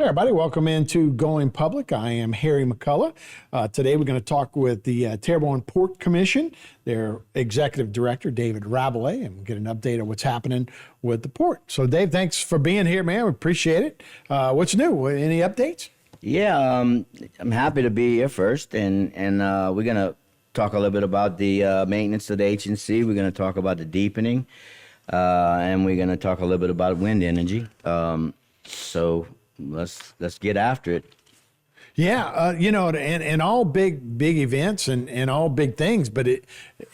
Hey everybody, welcome into Going Public. I am Harry McCullough. Today we're going to talk with the Terrebonne Port Commission, their executive director, David Rabelais, and get an update on what's happening with the port. So Dave, thanks for being here, man. We appreciate it. What's new? Any updates? Yeah, I'm happy to be here first, and we're going to talk a little bit about the maintenance of the H&C. We're going to talk about the deepening, and we're going to talk a little bit about wind energy. So let's get after it. Yeah, and all big events and all big things, but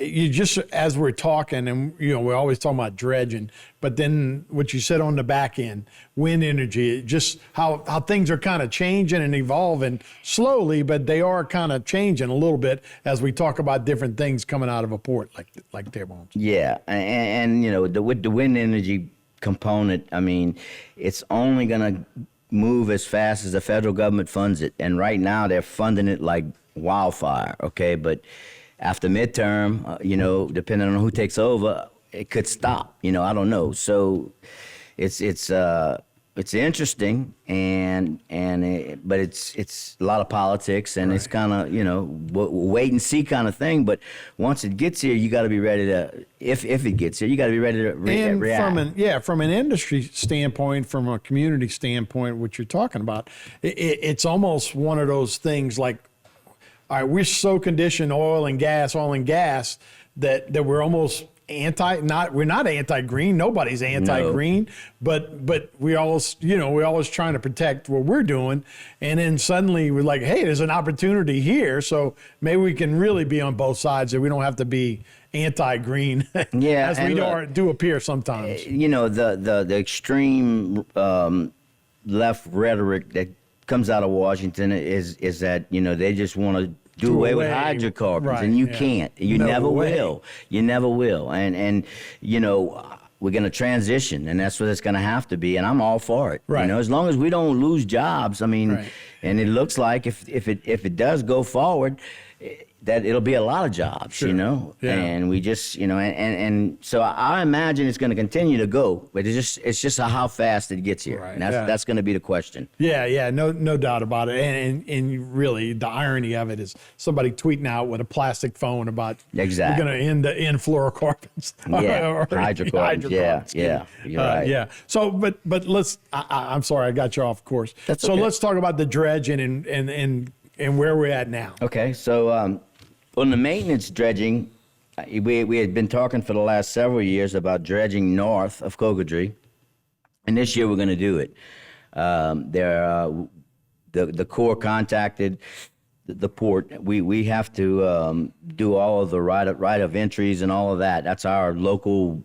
you just, as we're talking, and we're always talking about dredging, but then what you said on the back end, wind energy, just how things are kind of changing and evolving slowly, but they are kind of changing a little bit as we talk about different things coming out of a port like Terrebonne. Yeah, and with the wind energy component, I mean, it's only gonna move as fast as the federal government funds it, and right now they're funding it like wildfire. Okay, but after midterm, depending on who takes over, it could stop. I don't know. So it's interesting, but it's a lot of politics, and It's kind of wait and see kind of thing. But once it gets here, you got to be ready to. If it gets here, you got to be ready to react. From an industry standpoint, from a community standpoint, what you're talking about, it's almost one of those things like, all right, we're so conditioned oil and gas that we're almost we're not anti-green. Nobody's anti-green, No. but we're always trying to protect what we're doing, and then suddenly we're like, hey, there's an opportunity here, so maybe we can really be on both sides, and we don't have to be anti-green. Yeah, as we do appear sometimes. The extreme left rhetoric that comes out of Washington is that they just want to do away with hydrocarbons, and you can't. You never will. You never will. And we're going to transition, and that's what it's going to have to be. And I'm all for it. Right. As long as we don't lose jobs. I mean, and it looks like if it does go forward, that it'll be a lot of jobs. Sure. Yeah. And we just and so I imagine it's going to continue to go, but it's just how fast it gets here. Right. And that's going to be the question. Yeah, no doubt about it. And really, the irony of it is somebody tweeting out with a plastic phone about exactly we're going to end fluorocarbons. Yeah, or hydrocarbons. Yeah, you're right. Yeah. So, but let's. I'm sorry, I got you off course. That's so okay. let's talk about the dredging and where we're at now. Okay, so on the maintenance dredging, we had been talking for the last several years about dredging north of Cocodrie, and this year we're going to do it. The Corps contacted the port. We have to do all of the right of entries and all of that. That's our local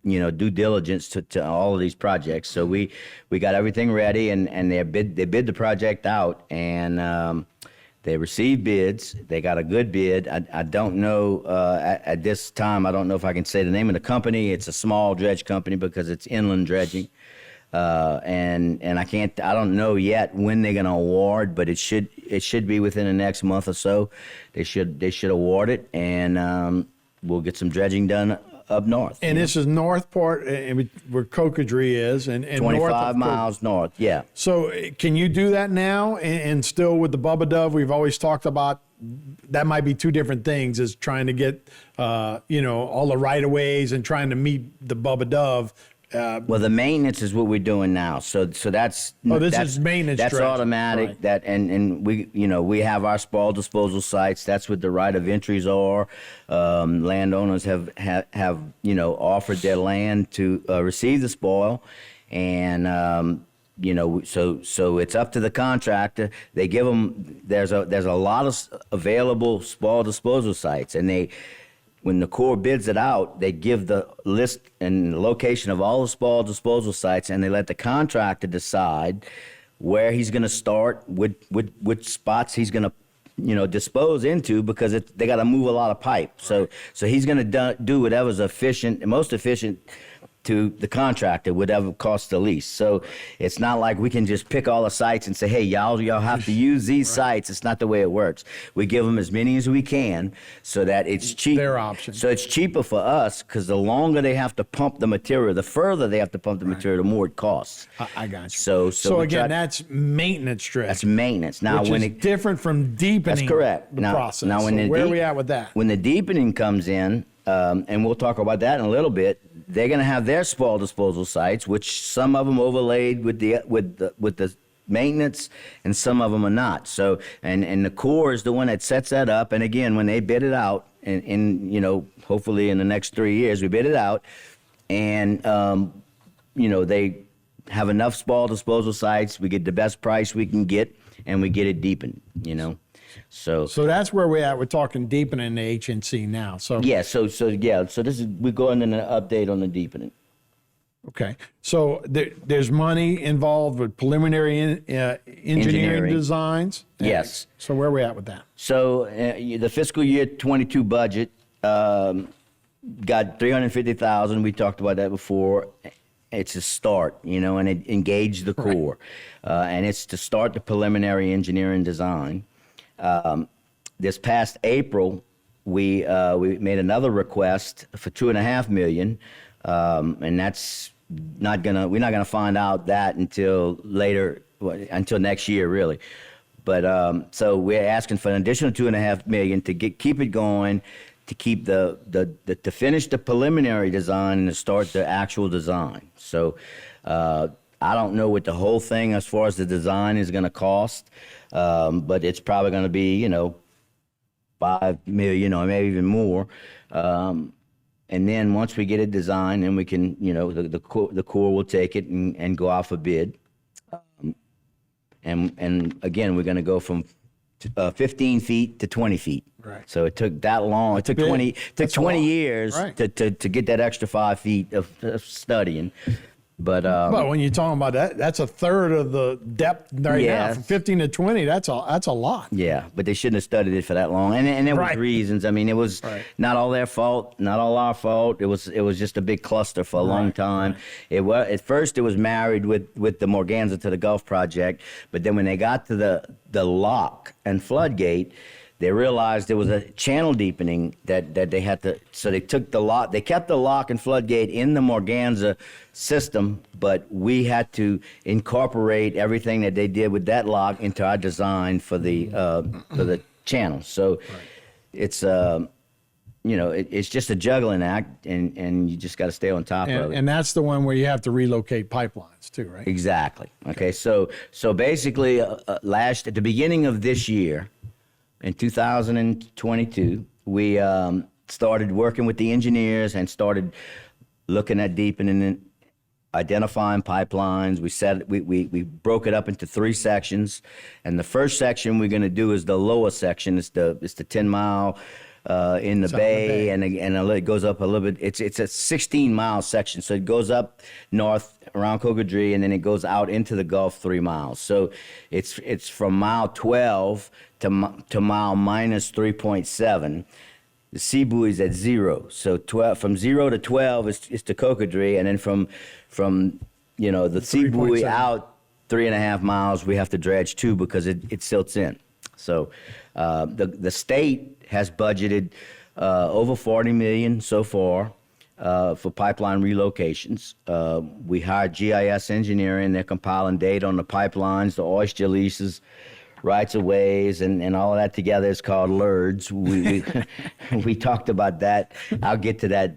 due diligence to all of these projects. So we got everything ready, and they bid the project out, and they received bids. They got a good bid. I don't know at this time. I don't know if I can say the name of the company. It's a small dredge company because it's inland dredging, and I don't know yet when they're going to award, but it should be within the next month or so. They should award it, and we'll get some dredging done up north. And this is Northport, where Cocodrie is, and 25 miles north. Yeah. So can you do that now? And still with the Bubba Dove, we've always talked about that might be two different things, is trying to get all the right of ways and trying to meet the Bubba Dove. Well, the maintenance is what we're doing now. So that's is maintenance. That's dredge. automatic. Right. That and we have our spoil disposal sites. That's what the right of entries are. Landowners have offered their land to receive the spoil, and so it's up to the contractor. They give them. There's a lot of available spoil disposal sites, and when the Corps bids it out, they give the list and location of all the spoil disposal sites, and they let the contractor decide where he's going to start, which spots he's going to, dispose into, because they got to move a lot of pipe. So he's going to do whatever's most efficient to the contractor, whatever costs the least. So it's not like we can just pick all the sites and say, hey, y'all have to use these sites. It's not the way it works. We give them as many as we can so that it's cheap. Their option. So it's cheaper for us because the longer they have to pump the material, the further they have to pump the material, the more it costs. I got you. So again, that's maintenance dredge. that's maintenance. Now, which when is different from deepening. that's correct. The process. Now, when so where are we at with that? When the deepening comes in, and we'll talk about that in a little bit, they're going to have their spoil disposal sites, which some of them overlaid with the maintenance, and some of them are not. So, and the Corps is the one that sets that up. And again, when they bid it out, in hopefully in the next 3 years, we bid it out, and they have enough spoil disposal sites. We get the best price we can get, and we get it deepened. So that's where we're at. We're talking deepening the HNC now. So yeah, so this is we're going in an update on the deepening. okay. So there's money involved with preliminary engineering designs. Yes. So where are we at with that? So the fiscal year 22 budget got $350,000. We talked about that before. It's a start, and it engaged the Corps, and it's to start the preliminary engineering design. This past April, we made another request for $2.5 million, and that's we're not gonna find out that until later, until next year, really. But so we're asking for an additional $2.5 million to keep it going, to keep to finish the preliminary design and to start the actual design. So I don't know what the whole thing as far as the design is going to cost, but it's probably going to be $5 million or maybe even more. And then once we get it designed, then we can the Corps will take it and go out for bid. And again, we're going to go from 15 feet to 20 feet. Right. So it took that long. It took big. 20 years Right. to get that extra 5 feet of studying. But when you're talking about that, that's a third of the depth right Yeah. now. From 15 to 20, that's a lot. yeah, but they shouldn't have studied it for that long. And there was Right. reasons. I mean, it was Right. not all their fault, not all our fault. It was just a big cluster for a long time. It was at first it was married with the Morganza to the Gulf project, but then when they got to the lock and floodgate, they realized there was a channel deepening that they had to, so they took the lock, they kept the lock and floodgate in the Morganza system, but we had to incorporate everything that they did with that lock into our design for the channel. So it's it's just a juggling act, and you just got to stay on top of it. And that's the one where you have to relocate pipelines too, right? Exactly. Okay. So basically, at the beginning of this year, in 2022, we started working with the engineers and started looking at deepening and identifying pipelines. We broke it up into 3 sections, and the first section we're going to do is the lower section. It's the 10 mile in the bay, and it goes up a little bit. It's a 16-mile section, so it goes up north around Cocodrie, and then it goes out into the Gulf 3 miles. So it's from mile 12 to mile minus 3.7. The sea buoy's at 0. So from 0 to 12 is to Cocodrie, and then from the sea buoy 3.7 out 3.5 miles, we have to dredge 2 because it silts in. So the state has budgeted over $40 million so far for pipeline relocations. We hired GIS engineering. They're compiling data on the pipelines, the oyster leases, rights of ways, and all of that together is called LERDs. We talked about that. I'll get to that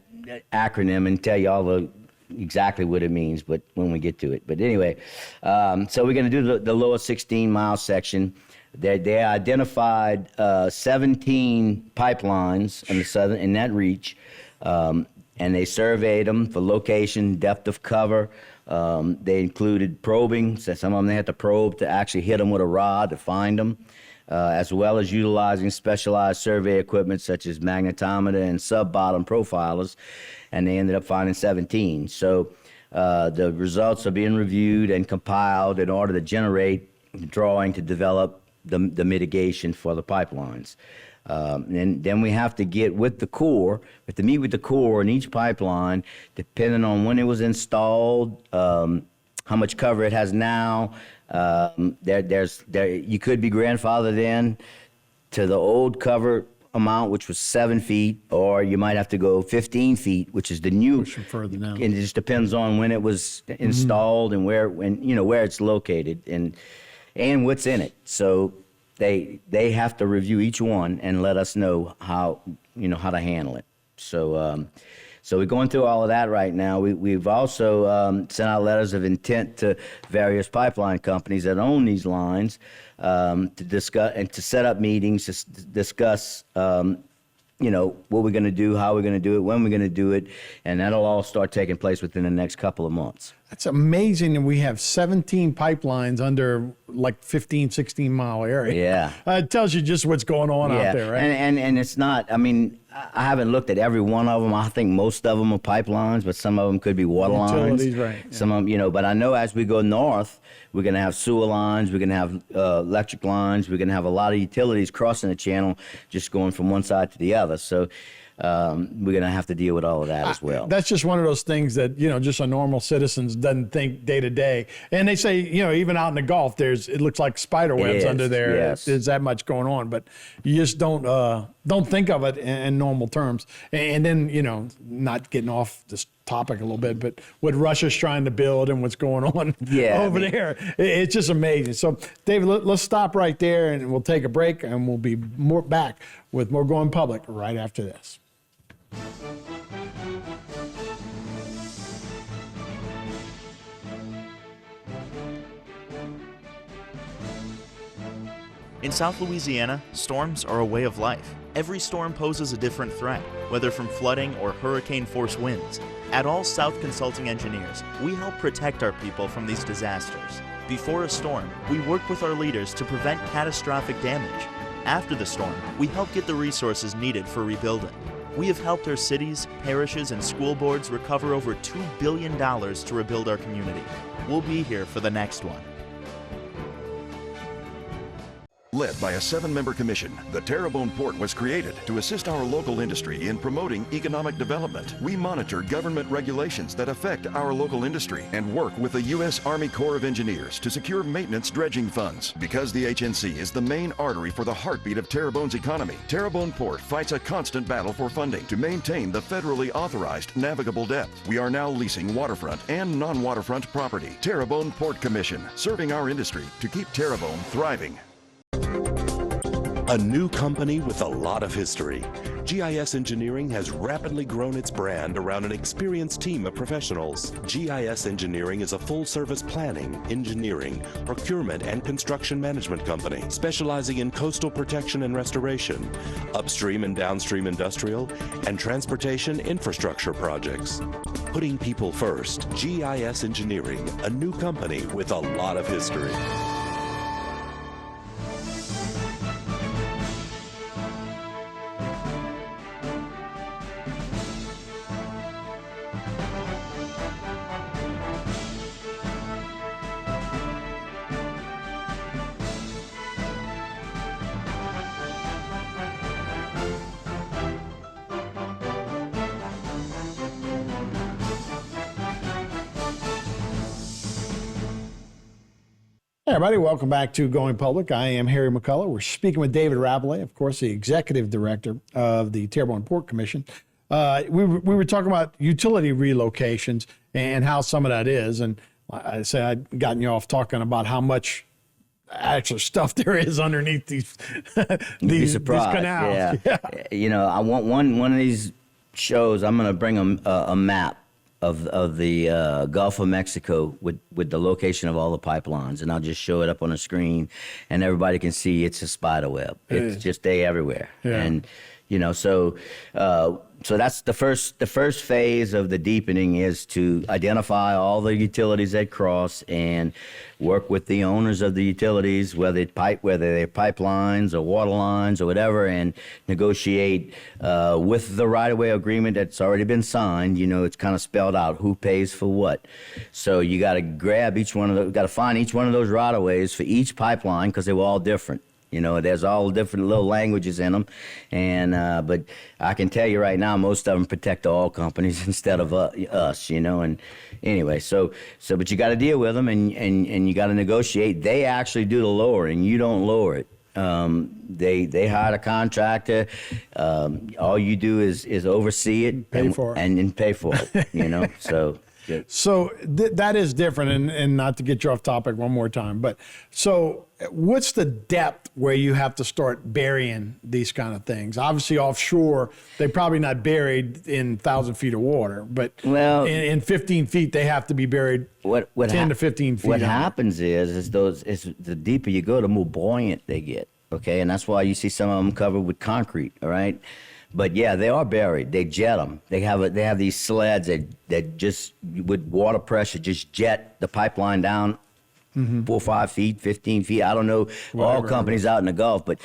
acronym and tell you all exactly what it means, but when we get to it. But anyway, so we're going to do the lower 16-mile section. They identified 17 pipelines in that reach, and they surveyed them for location, depth of cover. They included probing, so some of them they had to probe to actually hit them with a rod to find them, as well as utilizing specialized survey equipment such as magnetometer and sub-bottom profilers, and they ended up finding 17. So the results are being reviewed and compiled in order to generate the drawing to develop the mitigation for the pipelines. And then we have to get with the Corps, we have to meet with the Corps in each pipeline, depending on when it was installed, how much cover it has now. You could be grandfathered in to the old cover amount, which was 7 feet, or you might have to go 15 feet, which is the new. Pushing further now. And it just depends on when it was installed and where it's located and what's in it. So they have to review each one and let us know how to handle it. So we're going through all of that right now. We've also sent out letters of intent to various pipeline companies that own these lines to discuss and to set up meetings to discuss, what we're going to do, how we're going to do it, when we're going to do it, and that'll all start taking place within the next couple of months. That's amazing. And we have 17 pipelines under like 15, 16-mile area. Yeah. It tells you just what's going on out there, right? And it's not, I haven't looked at every one of them. I think most of them are pipelines, but some of them could be water Utilities, lines. right. Yeah. Some of them, but I know as we go north, we're going to have sewer lines, we're going to have electric lines, we're going to have a lot of utilities crossing the channel, just going from one side to the other. So we're going to have to deal with all of that as well. That's just one of those things that, just a normal citizens doesn't think day to day. And they say, even out in the Gulf, it looks like spider webs under there. Yes. There's that much going on, but you just don't think of it in normal terms. And then, not getting off this topic a little bit, but what Russia's trying to build and what's going on over there, it's just amazing. So, David, let's stop right there and we'll take a break and we'll be back with more Going Public right after this. In South Louisiana, storms are a way of life. Every storm poses a different threat, whether from flooding or hurricane-force winds. At All South Consulting Engineers, we help protect our people from these disasters. Before a storm, we work with our leaders to prevent catastrophic damage. After the storm, we help get the resources needed for rebuilding. We have helped our cities, parishes, and school boards recover over $2 billion to rebuild our community. We'll be here for the next one. Led by a 7-member commission, the Terrebonne Port was created to assist our local industry in promoting economic development. We monitor government regulations that affect our local industry and work with the U.S. Army Corps of Engineers to secure maintenance dredging funds. Because the HNC is the main artery for the heartbeat of Terrebonne's economy, Terrebonne Port fights a constant battle for funding to maintain the federally authorized navigable depth. We are now leasing waterfront and non-waterfront property. Terrebonne Port Commission, serving our industry to keep Terrebonne thriving. A new company with a lot of history. GIS Engineering has rapidly grown its brand around an experienced team of professionals. GIS Engineering is a full-service planning, engineering, procurement, and construction management company specializing in coastal protection and restoration, upstream and downstream industrial, and transportation infrastructure projects. Putting people first, GIS Engineering, a new company with a lot of history. Hey everybody, welcome back to Going Public. I am Harry McCullough. We're speaking with David Rabelais, of course, the Executive Director of the Terrebonne Port Commission. We were talking about utility relocations and how some of that is. And I said I'd gotten you off talking about how much actual stuff there is underneath these these canals. Yeah. I want one of these shows. I'm going to bring a map of the Gulf of Mexico with the location of all the pipelines, and I'll just show it up on the screen, and everybody can see it's a spider web. It's just everywhere, and so that's the first phase of the deepening is to identify all the utilities that cross and work with the owners of the utilities, whether they're pipelines or water lines or whatever, and negotiate with the right-of-way agreement that's already been signed. It's kind of spelled out who pays for what. So you got to find each one of those right-of-ways for each pipeline because they were all different. There's all different little languages in them, and but I can tell you right now, most of them protect the oil companies instead of us, And anyway, but you got to deal with them, and you got to negotiate. They actually do the lowering. You don't lower it. They hired a contractor. All you do is oversee it, Pay for it. and pay for it. So. So that is different, and not to get you off topic one more time, but so what's the depth where you have to start burying these kind of things? Obviously, offshore, they're probably not buried in 1,000 feet of water, but in 15 feet, they have to be buried 10 to 15 feet. What happens is the deeper you go, the more buoyant they get, okay? And that's why you see some of them covered with concrete, all right? But yeah, they are buried. They jet them. They have these sleds that just with water pressure just jet the pipeline down 4 or 5 feet, 15 feet. I don't know all companies out in the Gulf, but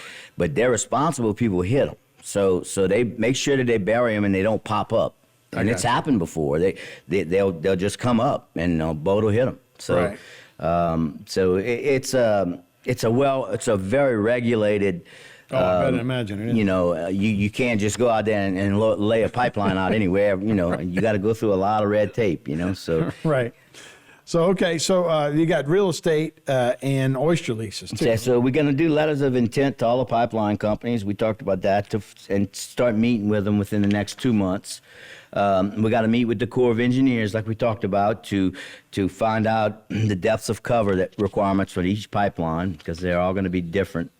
they're responsible. People hit them, so they make sure that they bury them and they don't pop up. And it's happened before. They'll just come up and a boat will hit them. So so it's a very regulated. Oh, I better imagine it is. You can't just go out there and lay a pipeline out anywhere. You got to go through a lot of red tape. So right. So okay, so you got real estate and oyster leases too. Okay, so we're going to do letters of intent to all the pipeline companies. We talked about that and start meeting with them within the next 2 months. We got to meet with the Corps of Engineers, like we talked about, to find out the depths of cover requirements for each pipeline, because they're all going to be different.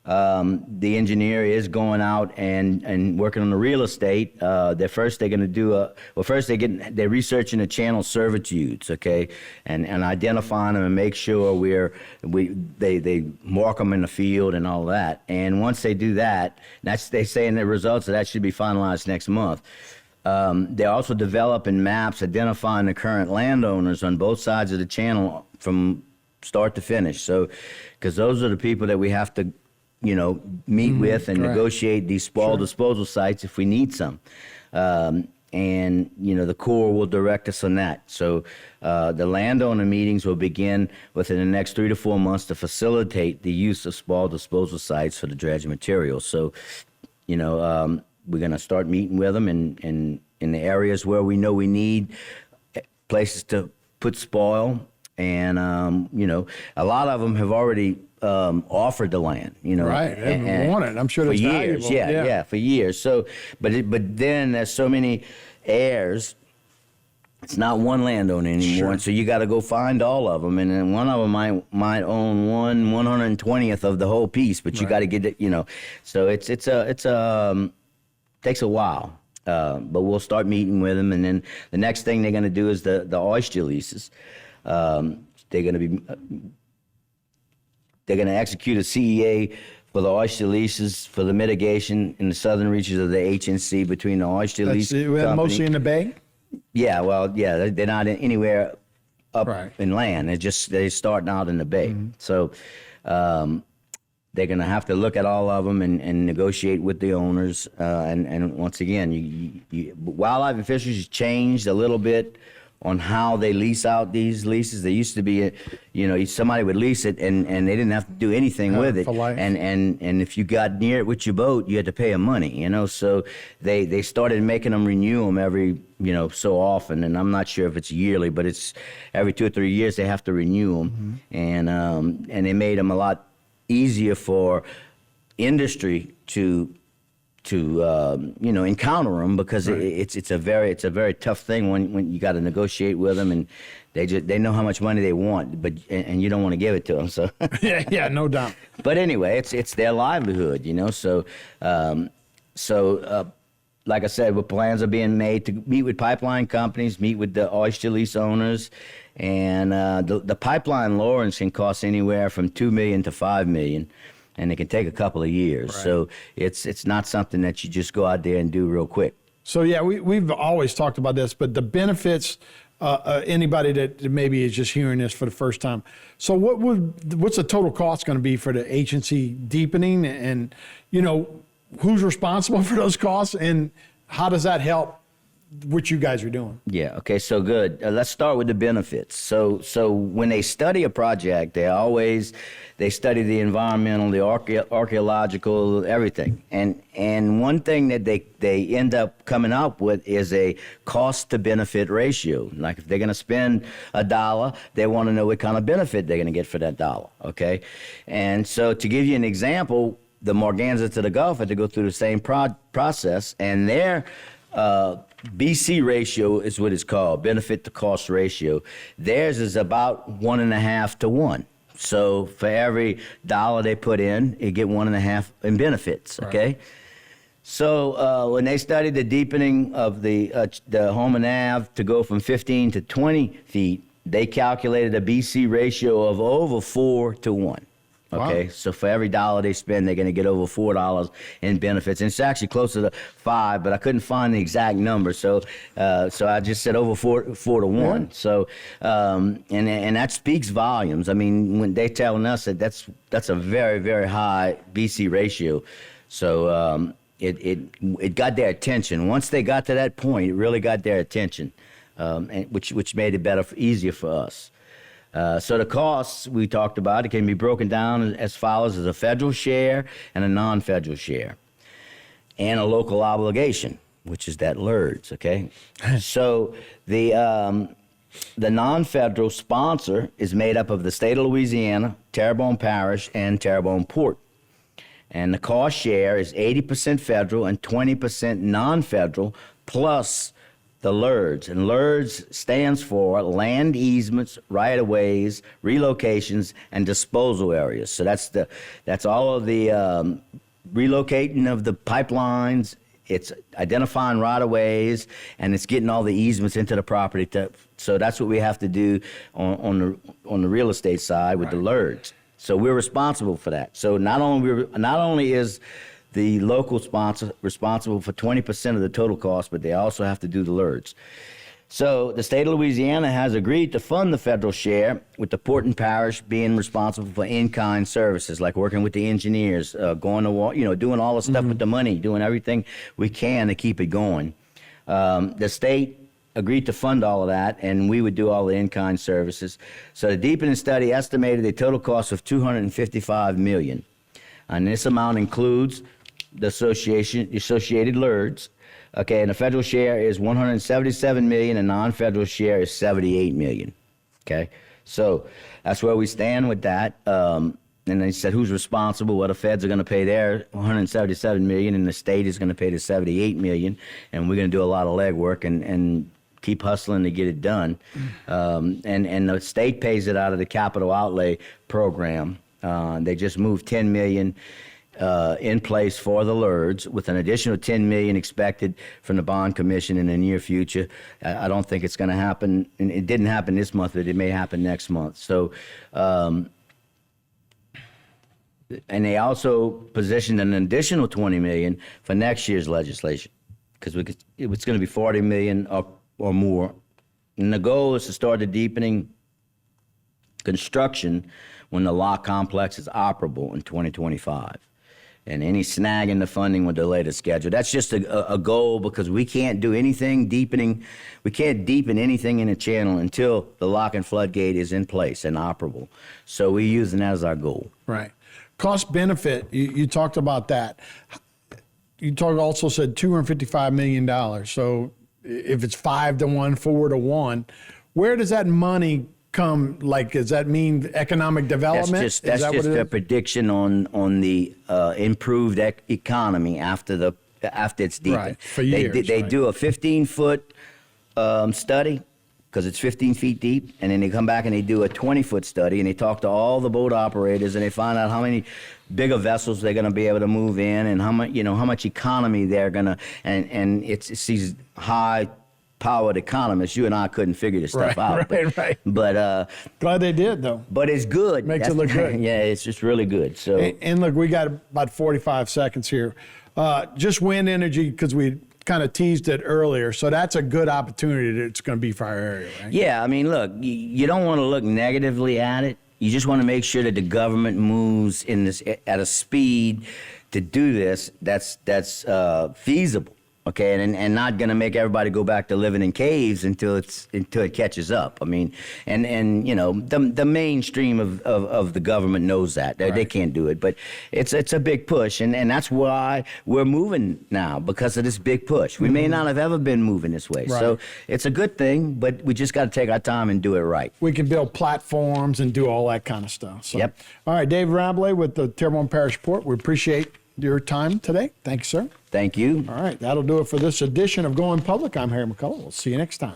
The engineer is going out and working on the real estate. They're going to do they're researching the channel servitudes, okay, and identifying them and make sure they mark them in the field and all that. And once they do that, they say in the results that should be finalized next month. They're also developing maps identifying the current landowners on both sides of the channel from start to finish. So, because those are the people that we have to meet with and negotiate these spoil disposal sites if we need some. And, the Corps will direct us on that. So the landowner meetings will begin within the next 3 to 4 months to facilitate the use of spoil disposal sites for the dredge material. So, we're going to start meeting with them in the areas where we know we need places to put spoil. And, a lot of them have already offered the land, right, and want it. I'm sure for that's years, valuable. for years. So, but then there's so many heirs. It's not one landowner anymore, and so you got to go find all of them, and then one of them might own 1/120th of the whole piece, but you got to get it, So it's takes a while, but we'll start meeting with them, and then the next thing they're going to do is the oyster leases. They're going to execute a CEA for the oyster leases for the mitigation in the southern reaches of the HNC between the oyster lease company. Mostly in the bay? Yeah, they're not anywhere up in land. They're starting out in the bay. So they're going to have to look at all of them and negotiate with the owners. And once again, wildlife and fisheries changed a little bit on how they lease out these leases. They used to be, somebody would lease it and they didn't have to do anything with it. For life. And if you got near it with your boat, you had to pay them money, So they started making them renew them every, so often. And I'm not sure if it's yearly, but it's every 2 or 3 years they have to renew them. And they made them a lot easier for industry to encounter them, because it's a very tough thing when you got to negotiate with them, and they know how much money they want, and you don't want to give it to them. So yeah, no doubt. But anyway, it's their livelihood, So like I said, plans are being made to meet with pipeline companies, meet with the oyster lease owners, and the pipeline lowerings can cost anywhere from $2 million to $5 million. And it can take a couple of years. Right. So it's not something that you just go out there and do real quick. So yeah, we've always talked about this, but the benefits, anybody that maybe is just hearing this for the first time. So what's the total cost going to be for the agency deepening, and who's responsible for those costs, and how does that help what you guys are doing. Yeah. Okay. So good. Let's start with the benefits. So when they study a project, they study the environmental, the archaeological, everything. And one thing that they end up coming up with is a cost to benefit ratio. Like if they're going to spend $1, they want to know what kind of benefit they're going to get for that dollar. Okay. And so to give you an example, the Morganza to the Gulf had to go through the same process, and their BC ratio is what it's called, benefit to cost ratio. Theirs is about 1.5 to 1. So for every dollar they put in, you get 1.5 in benefits. Okay. Right. So when they studied the deepening of the Homan Ave to go from 15 to 20 feet, they calculated a BC ratio of over 4 to 1. Okay, wow. So for every dollar they spend, they're going to get over $4 in benefits. And it's actually closer to 5, but I couldn't find the exact number. So I just said over 4 to 1. Yeah. So, and that speaks volumes. I mean, when they're telling us that that's a very, very high BC ratio. So it got their attention. Once they got to that point, it really got their attention, and which made it easier for us. So the costs we talked about, it can be broken down as follows: as a federal share and a non-federal share, and a local obligation, which is that LERDS. Okay, so the non-federal sponsor is made up of the state of Louisiana, Terrebonne Parish, and Terrebonne Port, and the cost share is 80% federal and 20% non-federal plus the LERDS, and LERDS stands for land easements, right-of-ways, relocations, and disposal areas. So that's all of the relocating of the pipelines. It's identifying right-of-ways, and it's getting all the easements into the property. So that's what we have to do on the real estate side with the LERDS. So we're responsible for that. So not only is the local sponsor responsible for 20% of the total cost, but they also have to do the LERDS. So the state of Louisiana has agreed to fund the federal share, with the port and parish being responsible for in-kind services, like working with the engineers, going to doing all the stuff with the money, doing everything we can to keep it going. The state agreed to fund all of that, and we would do all the in-kind services. So the deepening study estimated a total cost of $255 million. And this amount includes the associated LERDS. Okay, and the federal share is $177 million, and non-federal share is $78 million. Okay, so that's where we stand with that. And they said who's responsible? Well, the feds are going to pay their $177 million, and the state is going to pay the $78 million, and we're going to do a lot of legwork and keep hustling to get it done. And the state pays it out of the capital outlay program. They just moved $10 million in place for the LERDS, with an additional $10 million expected from the bond commission in the near future. I don't think it's going to happen. And it didn't happen this month, but it may happen next month. So, and they also positioned an additional $20 million for next year's legislation, because it was going to be $40 million or more. And the goal is to start the deepening construction when the lock complex is operable in 2025. And any snag in the funding will delay the schedule. That's just a goal, because we can't do anything deepening. We can't deepen anything in the channel until the lock and floodgate is in place and operable. So we're using that as our goal. Right. Cost benefit, you talked about that. You also said $255 million. So if it's 5 to 1, 4 to 1, where does that money come? Like, does that mean economic development? That's just a prediction on the improved economy after it's deepened. Right, for years. They do a 15-foot study, because it's 15 feet deep, and then they come back and they do a 20-foot study, and they talk to all the boat operators, and they find out how many bigger vessels they're going to be able to move in, and how much economy they're going to, and it's these high-powered economists. You and I couldn't figure this stuff out. Right. But glad they did, though. But it's good. Makes it look good. Yeah, it's just really good. So and look, we got about 45 seconds here. Just wind energy, because we kind of teased it earlier. So that's a good opportunity that it's going to be for our area, right? Yeah, I mean, look, you don't want to look negatively at it. You just want to make sure that the government moves at a speed to do this that's feasible. Okay, and not going to make everybody go back to living in caves until it catches up. I mean, and you know, the mainstream of the government knows that they can't do it, but it's a big push, and that's why we're moving now, because of this big push. We may not have ever been moving this way, so it's a good thing, but we just got to take our time and do it right. We can build platforms and do all that kind of stuff. So. Yep. All right, Dave Rabley with the Terrebonne Parish Report. We appreciate your time today. Thanks, sir. Thank you. All right, that'll do it for this edition of Going Public. I'm Harry McCullough. We'll see you next time.